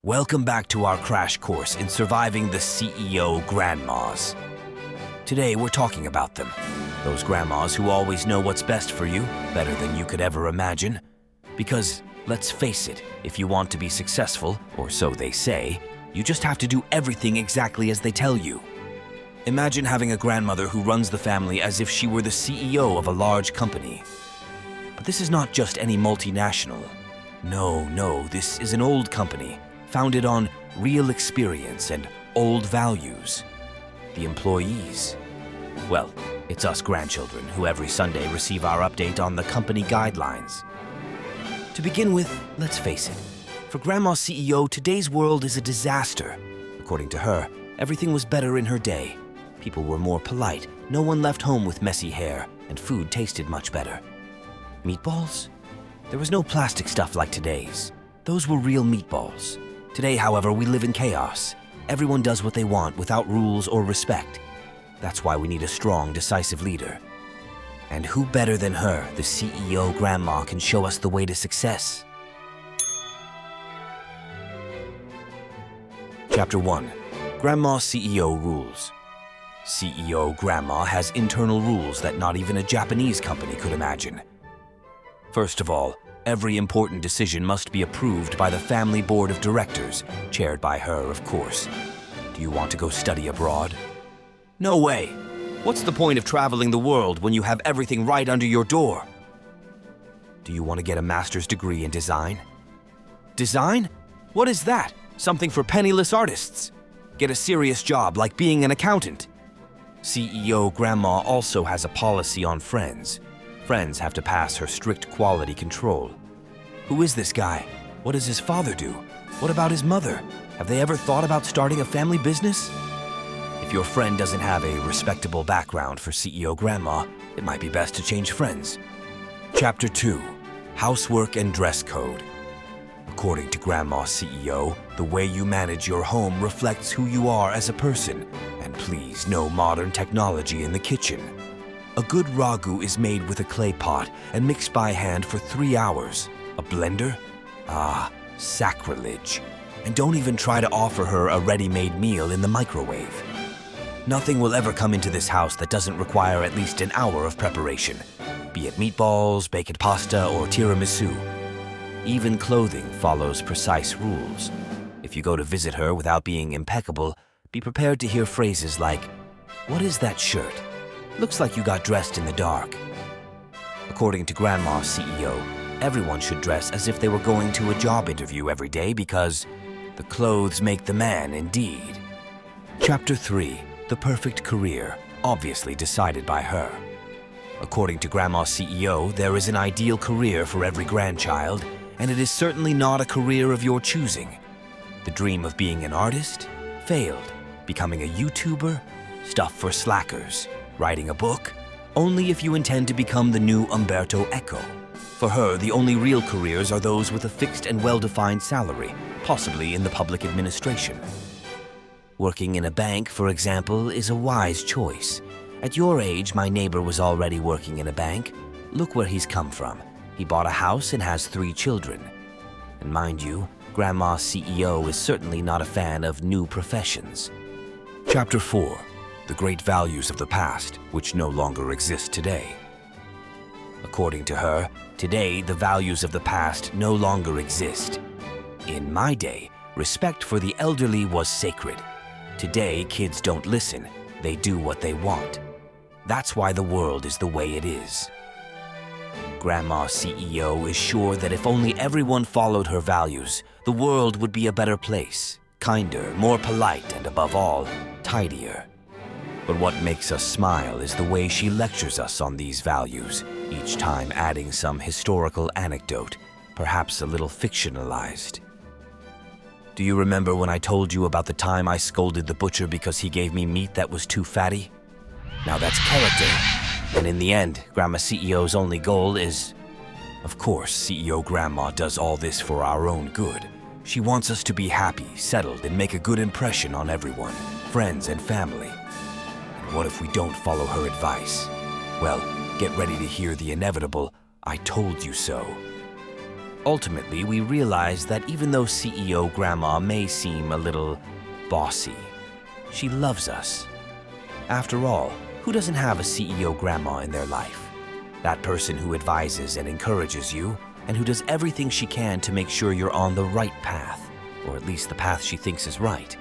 Welcome back to our crash course in surviving the CEO grandmas. Today we're talking about them. Those grandmas who always know what's best for you, better than you could ever imagine. Because, let's face it, if you want to be successful, or so they say, you just have to do everything exactly as they tell you. Imagine having a grandmother who runs the family as if she were the CEO of a large company. But this is not just any multinational. No, this is an old company, founded on real experience and old values. The employees. Well, it's us grandchildren who every Sunday receive our update on the company guidelines. To begin with, let's face it. For Grandma CEO, today's world is a disaster. According to her, everything was better in her day. People were more polite, no one left home with messy hair, and food tasted much better. Meatballs? There was no plastic stuff like today's. Those were real meatballs. Today, however, we live in chaos. Everyone does what they want without rules or respect. That's why we need a strong, decisive leader. And who better than her, the CEO grandma, can show us the way to success? Chapter 1. Grandma CEO Rules. CEO Grandma has internal rules that not even a Japanese company could imagine. First of all, every important decision must be approved by the family board of directors, chaired by her, of course. Do you want to go study abroad? No way! What's the point of traveling the world when you have everything right under your door? Do you want to get a master's degree in design? Design? What is that? Something for penniless artists. Get a serious job like being an accountant. CEO Grandma also has a policy on friends. Friends have to pass her strict quality control. Who is this guy? What does his father do? What about his mother? Have they ever thought about starting a family business? If your friend doesn't have a respectable background for CEO Grandma, it might be best to change friends. Chapter 2. Housework and Dress Code. According to Grandma CEO, the way you manage your home reflects who you are as a person, and please, no modern technology in the kitchen. A good ragu is made with a clay pot and mixed by hand for 3 hours. A blender? Ah, sacrilege. And don't even try to offer her a ready-made meal in the microwave. Nothing will ever come into this house that doesn't require at least an hour of preparation, be it meatballs, baked pasta, or tiramisu. Even clothing follows precise rules. If you go to visit her without being impeccable, be prepared to hear phrases like, "What is that shirt? Looks like you got dressed in the dark." According to Grandma CEO, everyone should dress as if they were going to a job interview every day because the clothes make the man indeed. Chapter 3. The perfect career, obviously decided by her. According to Grandma CEO, there is an ideal career for every grandchild, and it is certainly not a career of your choosing. The dream of being an artist? Failed. Becoming a YouTuber? Stuff for slackers. Writing a book? Only if you intend to become the new Umberto Eco. For her, the only real careers are those with a fixed and well-defined salary, possibly in the public administration. Working in a bank, for example, is a wise choice. At your age, my neighbor was already working in a bank. Look where he's come from. He bought a house and has 3 children. And mind you, Grandma CEO is certainly not a fan of new professions. Chapter 4. The great values of the past, which no longer exist today. According to her, today the values of the past no longer exist. In my day, respect for the elderly was sacred. Today, kids don't listen, they do what they want. That's why the world is the way it is. Grandma CEO is sure that if only everyone followed her values, the world would be a better place, kinder, more polite, and above all, tidier. But what makes us smile is the way she lectures us on these values, each time adding some historical anecdote, perhaps a little fictionalized. Do you remember when I told you about the time I scolded the butcher because he gave me meat that was too fatty? Now that's character. And in the end, Grandma CEO's only goal is... Of course, CEO Grandma does all this for our own good. She wants us to be happy, settled, and make a good impression on everyone, friends and family. And what if we don't follow her advice? Well, get ready to hear the inevitable, "I told you so." Ultimately, we realized that even though CEO Grandma may seem a little bossy, she loves us. After all, who doesn't have a CEO Grandma in their life? That person who advises and encourages you, and who does everything she can to make sure you're on the right path, or at least the path she thinks is right.